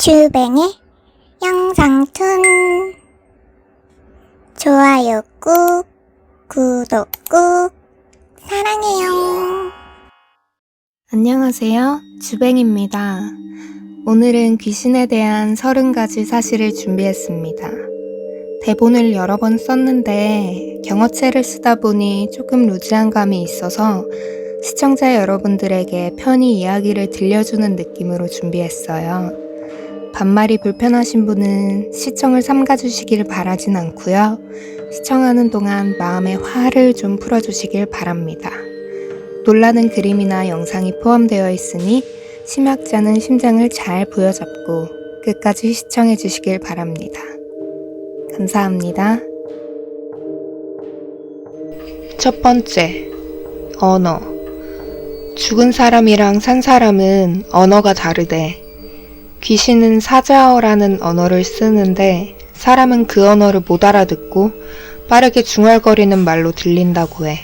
주뱅의 영상툰. 좋아요 꾹, 구독 꾹, 사랑해요. 안녕하세요, 주뱅입니다. 오늘은 귀신에 대한 30가지 사실을 준비했습니다. 대본을 여러 번 썼는데 경어체를 쓰다 보니 조금 루즈한 감이 있어서 시청자 여러분들에게 편히 이야기를 들려주는 느낌으로 준비했어요. 반말이 불편하신 분은 시청을 삼가주시길 바라진 않고요. 시청하는 동안 마음의 화를 좀 풀어주시길 바랍니다. 놀라는 그림이나 영상이 포함되어 있으니 심학자는 심장을 잘 부여잡고 끝까지 시청해 주시길 바랍니다. 감사합니다. 첫 번째, 언어. 죽은 사람이랑 산 사람은 언어가 다르대. 귀신은 사자어라는 언어를 쓰는데 사람은 그 언어를 못 알아듣고 빠르게 중얼거리는 말로 들린다고 해.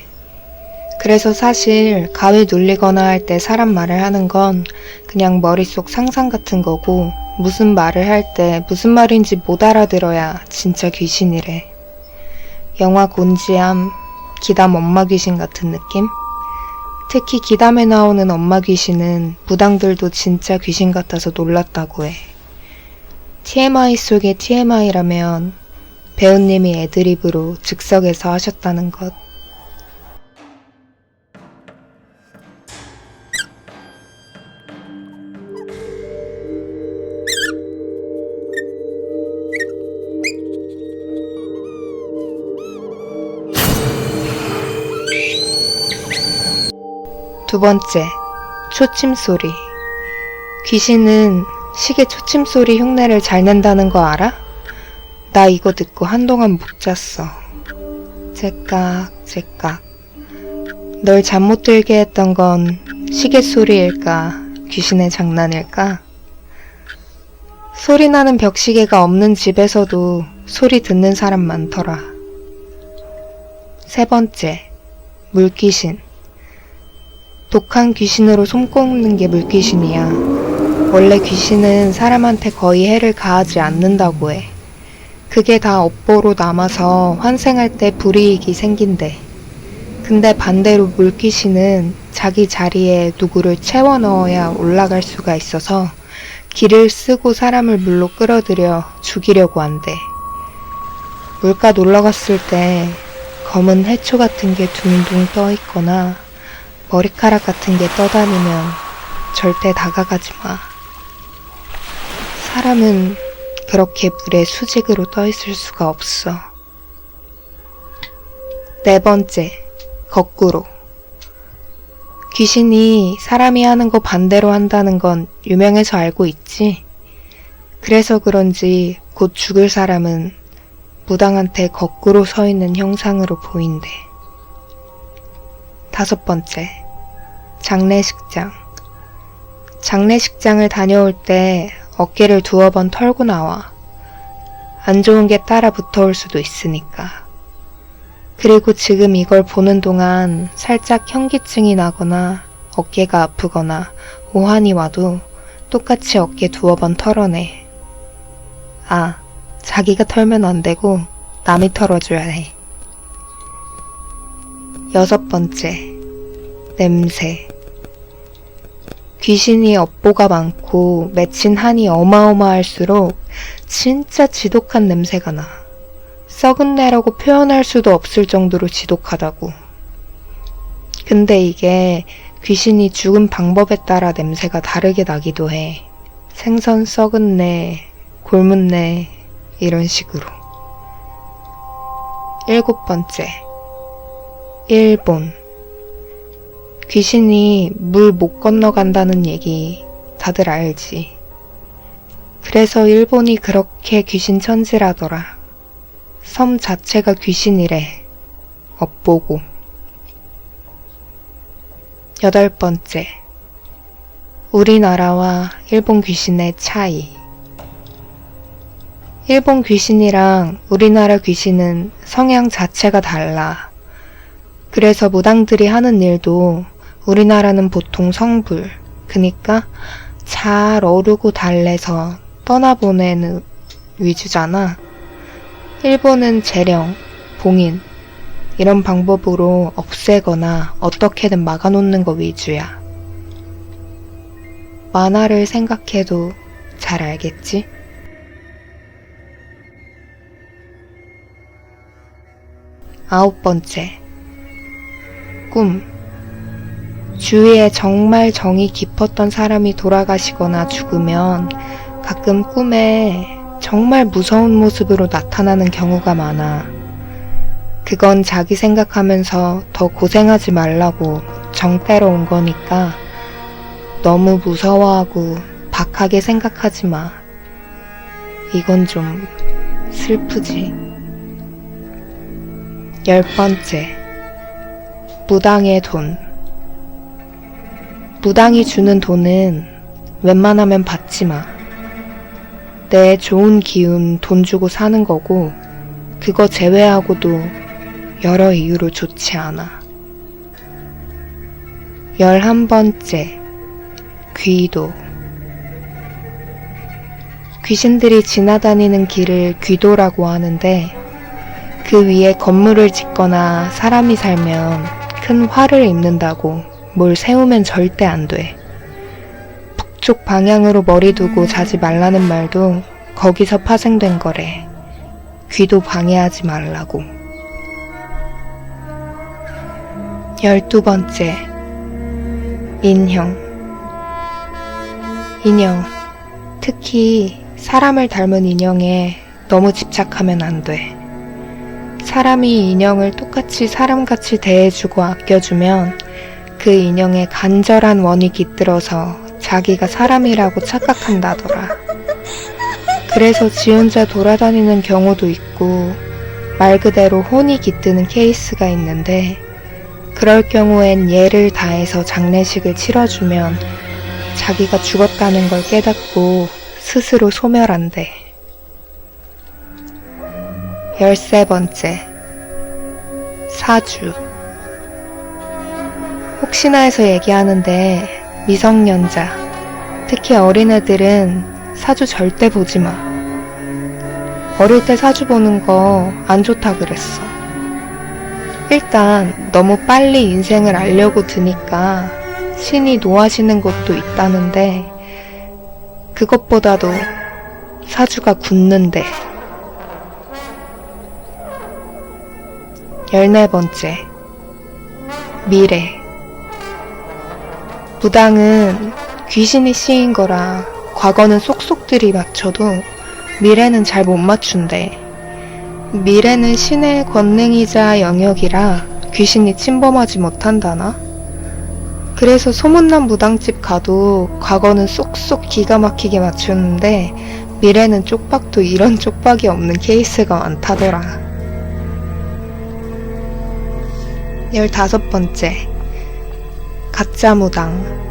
그래서 사실 가위 눌리거나 할 때 사람 말을 하는 건 그냥 머릿속 상상 같은 거고, 무슨 말을 할 때 무슨 말인지 못 알아들어야 진짜 귀신이래. 영화 곤지암, 기담 엄마 귀신 같은 느낌? 특히 기담에 나오는 엄마 귀신은 무당들도 진짜 귀신 같아서 놀랐다고 해. TMI 속의 TMI라면 배우님이 애드립으로 즉석에서 하셨다는 것. 두 번째, 초침소리. 귀신은 시계 초침소리 흉내를 잘 낸다는 거 알아? 나 이거 듣고 한동안 못 잤어. 째깍 째깍. 널 잠 못 들게 했던 건 시계 소리일까, 귀신의 장난일까? 소리 나는 벽시계가 없는 집에서도 소리 듣는 사람 많더라. 세 번째, 물귀신. 독한 귀신으로 손꼽는 게 물귀신이야. 원래 귀신은 사람한테 거의 해를 가하지 않는다고 해. 그게 다 업보로 남아서 환생할 때 불이익이 생긴대. 근데 반대로 물귀신은 자기 자리에 누구를 채워 넣어야 올라갈 수가 있어서 기를 쓰고 사람을 물로 끌어들여 죽이려고 한대. 물가 놀러 갔을 때 검은 해초 같은 게 둥둥 떠 있거나 머리카락 같은 게 떠다니면 절대 다가가지 마. 사람은 그렇게 물에 수직으로 떠 있을 수가 없어. 네 번째, 거꾸로. 귀신이 사람이 하는 거 반대로 한다는 건 유명해서 알고 있지. 그래서 그런지 곧 죽을 사람은 무당한테 거꾸로 서 있는 형상으로 보인대. 다섯 번째, 장례식장. 장례식장을 다녀올 때 어깨를 두어 번 털고 나와. 안 좋은 게 따라 붙어올 수도 있으니까. 그리고 지금 이걸 보는 동안 살짝 현기증이 나거나 어깨가 아프거나 오한이 와도 똑같이 어깨 두어 번 털어내. 아, 자기가 털면 안 되고 남이 털어줘야 해. 여섯 번째, 냄새. 귀신이 업보가 많고 맺힌 한이 어마어마할수록 진짜 지독한 냄새가 나. 썩은 내라고 표현할 수도 없을 정도로 지독하다고. 근데 이게 귀신이 죽은 방법에 따라 냄새가 다르게 나기도 해. 생선 썩은 내, 골문 내, 이런 식으로. 일곱 번째, 일본. 귀신이 물 못 건너간다는 얘기 다들 알지. 그래서 일본이 그렇게 귀신 천지라더라. 섬 자체가 귀신이래. 업보고. 여덟 번째, 우리나라와 일본 귀신의 차이. 일본 귀신이랑 우리나라 귀신은 성향 자체가 달라. 그래서 무당들이 하는 일도 우리나라는 보통 성불, 그니까 잘 어르고 달래서 떠나보내는 위주잖아. 일본은 재령, 봉인 이런 방법으로 없애거나 어떻게든 막아놓는 거 위주야. 만화를 생각해도 잘 알겠지? 아홉 번째, 꿈. 주위에 정말 정이 깊었던 사람이 돌아가시거나 죽으면 가끔 꿈에 정말 무서운 모습으로 나타나는 경우가 많아. 그건 자기 생각하면서 더 고생하지 말라고 정 때려 온 거니까 너무 무서워하고 박하게 생각하지 마. 이건 좀 슬프지. 열 번째, 무당의 돈. 무당이 주는 돈은 웬만하면 받지 마. 내 좋은 기운 돈 주고 사는 거고, 그거 제외하고도 여러 이유로 좋지 않아. 11번째, 귀도. 귀신들이 지나다니는 길을 귀도라고 하는데, 그 위에 건물을 짓거나 사람이 살면 큰 화를 입는다고 뭘 세우면 절대 안 돼. 북쪽 방향으로 머리 두고 자지 말라는 말도 거기서 파생된 거래. 귀도 방해하지 말라고. 12번째, 인형. 인형, 특히 사람을 닮은 인형에 너무 집착하면 안 돼. 사람이 인형을 똑같이 사람같이 대해주고 아껴주면 그 인형에 간절한 원이 깃들어서 자기가 사람이라고 착각한다더라. 그래서 지 혼자 돌아다니는 경우도 있고 말 그대로 혼이 깃드는 케이스가 있는데, 그럴 경우엔 예를 다해서 장례식을 치러주면 자기가 죽었다는 걸 깨닫고 스스로 소멸한대. 13번째, 사주. 혹시나 해서 얘기하는데 미성년자, 특히 어린애들은 사주 절대 보지 마. 어릴 때 사주 보는 거 안 좋다 그랬어. 일단 너무 빨리 인생을 알려고 드니까 신이 노하시는 것도 있다는데, 그것보다도 사주가 굳는데. 14번째, 미래. 무당은 귀신이 씌인 거라 과거는 쏙쏙 들이맞춰도 미래는 잘 못 맞춘대. 미래는 신의 권능이자 영역이라 귀신이 침범하지 못한다나? 그래서 소문난 무당집 가도 과거는 쏙쏙 기가 막히게 맞추는데 미래는 쪽박도 이런 쪽박이 없는 케이스가 많다더라. 15번째, 가짜 무당.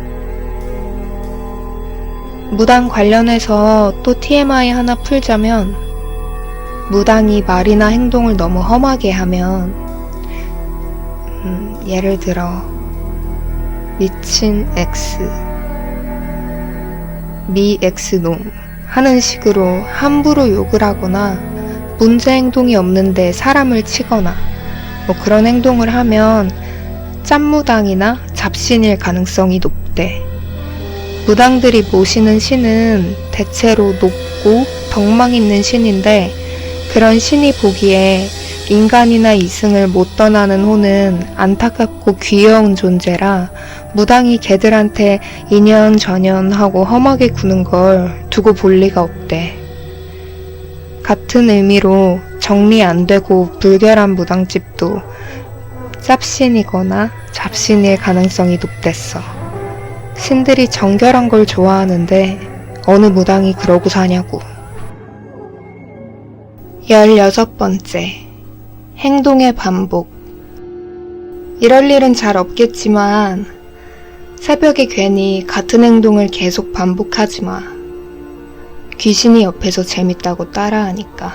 무당 관련해서 또 TMI 하나 풀자면, 무당이 말이나 행동을 너무 험하게 하면, 예를 들어 미친 X, 미 X놈 하는 식으로 함부로 욕을 하거나 문제 행동이 없는데 사람을 치거나 뭐 그런 행동을 하면 짠무당이나 잡신일 가능성이 높대. 무당들이 모시는 신은 대체로 높고 덕망 있는 신인데, 그런 신이 보기에 인간이나 이승을 못 떠나는 호는 안타깝고 귀여운 존재라 무당이 걔들한테 인연전연하고 험하게 구는 걸 두고 볼 리가 없대. 같은 의미로 정리 안 되고 불결한 무당집도 짭신이거나 잡신일 가능성이 높댔어. 신들이 정결한 걸 좋아하는데 어느 무당이 그러고 사냐고. 16번째, 행동의 반복. 이럴 일은 잘 없겠지만 새벽에 괜히 같은 행동을 계속 반복하지 마. 귀신이 옆에서 재밌다고 따라하니까.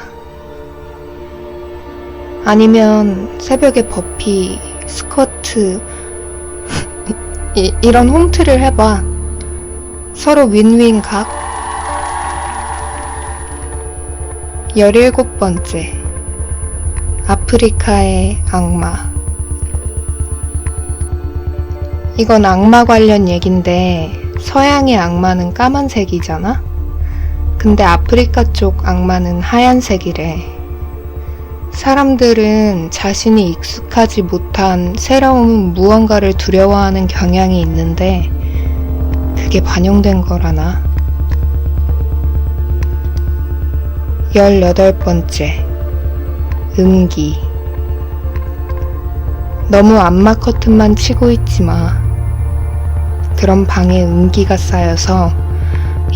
아니면 새벽에 버피, 스쿼트 이런 홈트를 해봐. 서로 윈윈 각. 17번째. 아프리카의 악마. 이건 악마 관련 얘긴데 서양의 악마는 까만색이잖아? 근데 아프리카 쪽 악마는 하얀색이래. 사람들은 자신이 익숙하지 못한 새로운 무언가를 두려워하는 경향이 있는데 그게 반영된 거라나. 18번째. 음기. 너무 암막 커튼만 치고 있지 마. 그럼 방에 음기가 쌓여서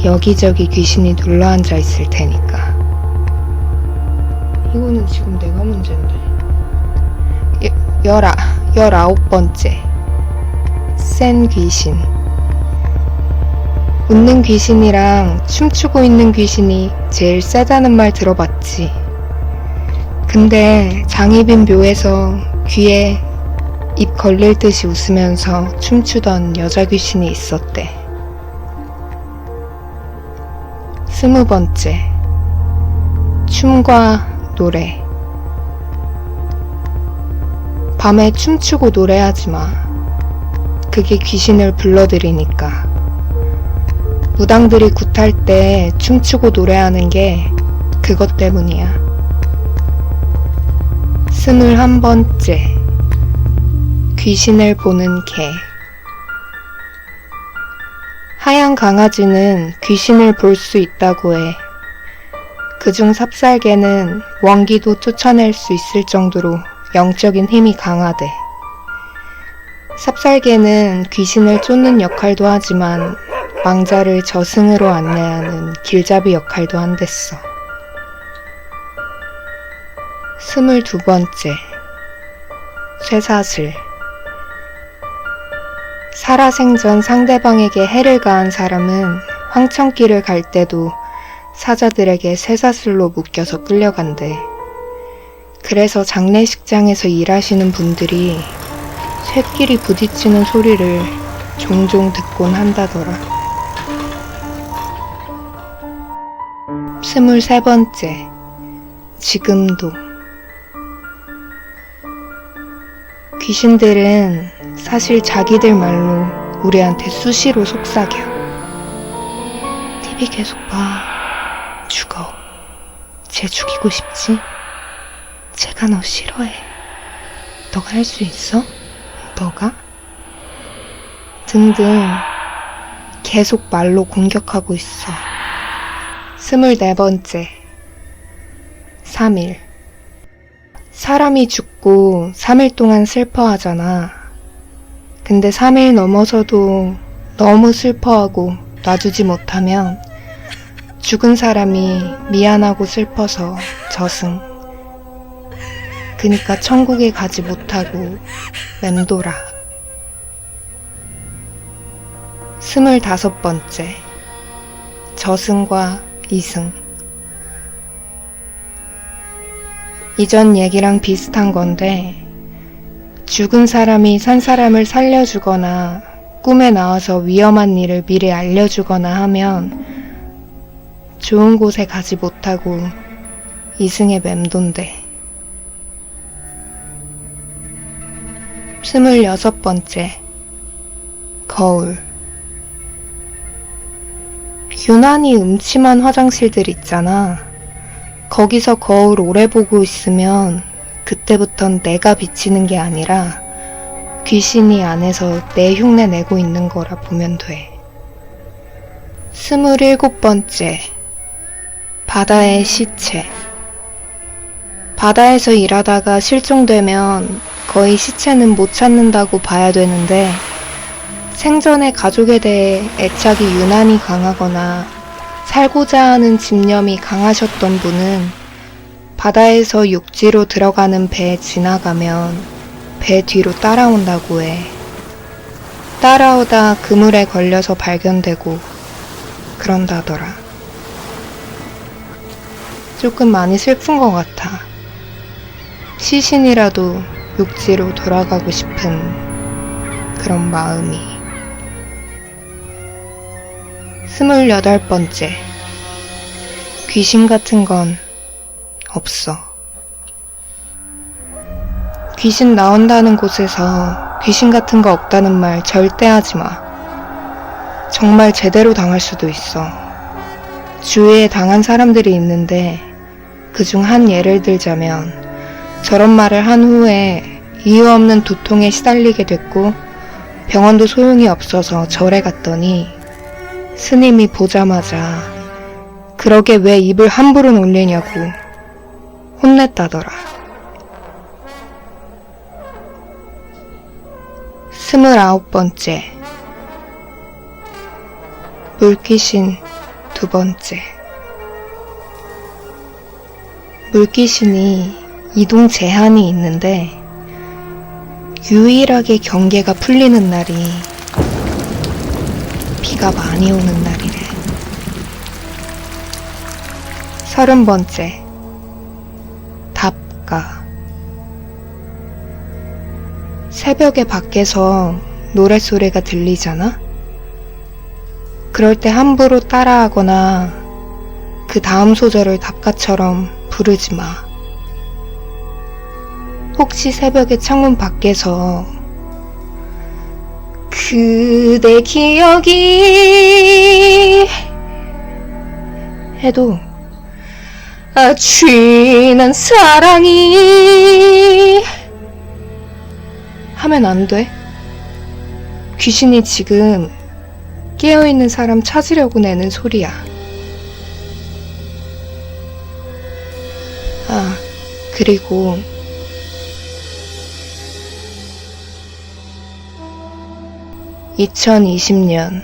여기저기 귀신이 눌러앉아 있을 테니까. 이거는 지금 내가 문제인데. 19번째. 센 귀신. 웃는 귀신이랑 춤추고 있는 귀신이 제일 세다는 말 들어봤지. 근데 장희빈 묘에서 귀에 입 걸릴 듯이 웃으면서 춤추던 여자 귀신이 있었대. 20번째. 춤과 노래. 밤에 춤추고 노래하지 마. 그게 귀신을 불러들이니까. 무당들이 굿할 때 춤추고 노래하는 게 그것 때문이야. 21번째. 귀신을 보는 개. 하얀 강아지는 귀신을 볼 수 있다고 해. 그중 삽살개는 원기도 쫓아낼 수 있을 정도로 영적인 힘이 강하대. 삽살개는 귀신을 쫓는 역할도 하지만 왕자를 저승으로 안내하는 길잡이 역할도 한댔어. 22번째. 쇠사슬. 살아생전 상대방에게 해를 가한 사람은 황천길을 갈 때도 사자들에게 쇠사슬로 묶여서 끌려간대. 그래서 장례식장에서 일하시는 분들이 쇠끼리 부딪히는 소리를 종종 듣곤 한다더라. 23번째. 지금도. 귀신들은 사실 자기들 말로 우리한테 수시로 속삭여. TV 계속 봐. 죽어. 쟤 죽이고 싶지? 쟤가 너 싫어해. 너가 할 수 있어? 너가? 등등 계속 말로 공격하고 있어. 24번째. 3일. 사람이 죽고 3일 동안 슬퍼하잖아. 근데 3일 넘어서도 너무 슬퍼하고 놔두지 못하면 죽은 사람이 미안하고 슬퍼서 저승. 그니까 천국에 가지 못하고 맴돌아. 25번째. 저승과 이승. 이전 얘기랑 비슷한 건데 죽은 사람이 산 사람을 살려주거나 꿈에 나와서 위험한 일을 미리 알려주거나 하면 좋은 곳에 가지 못하고 이승에 맴돈대. 26번째. 거울. 유난히 음침한 화장실들 있잖아. 거기서 거울 오래 보고 있으면 그때부턴 내가 비치는 게 아니라 귀신이 안에서 내 흉내 내고 있는 거라 보면 돼. 27번째. 바다의 시체. 바다에서 일하다가 실종되면 거의 시체는 못 찾는다고 봐야 되는데 생전에 가족에 대해 애착이 유난히 강하거나 살고자 하는 집념이 강하셨던 분은 바다에서 육지로 들어가는 배 지나가면 배 뒤로 따라온다고 해. 따라오다 그물에 걸려서 발견되고 그런다더라. 조금 많이 슬픈 것 같아. 시신이라도 육지로 돌아가고 싶은 그런 마음이. 28번째. 귀신 같은 건 없어. 귀신 나온다는 곳에서 귀신 같은 거 없다는 말 절대 하지 마. 정말 제대로 당할 수도 있어. 주위에 당한 사람들이 있는데 그중 한 예를 들자면 저런 말을 한 후에 이유 없는 두통에 시달리게 됐고 병원도 소용이 없어서 절에 갔더니 스님이 보자마자 그러게 왜 입을 함부로 놀리냐고 혼냈다더라. 29번째. 물귀신 2번째. 물귀신이 이동 제한이 있는데 유일하게 경계가 풀리는 날이 비가 많이 오는 날이래. 30번째. 답가. 새벽에 밖에서 노랫소리가 들리잖아? 그럴 때 함부로 따라하거나 그 다음 소절을 답가처럼 부르지 마. 혹시 새벽에 창문 밖에서 그대 기억이 해도 진한 사랑이 하면 안 돼. 귀신이 지금 깨어있는 사람 찾으려고 내는 소리야. 그리고 2020년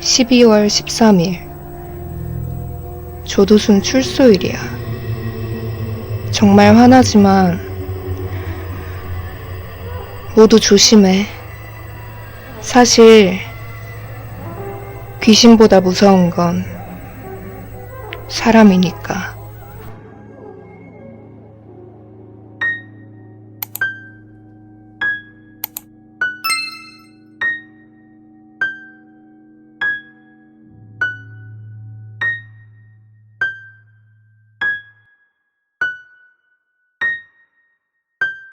12월 13일 조두순 출소일이야. 정말 화나지만 모두 조심해. 사실 귀신보다 무서운 건 사람이니까.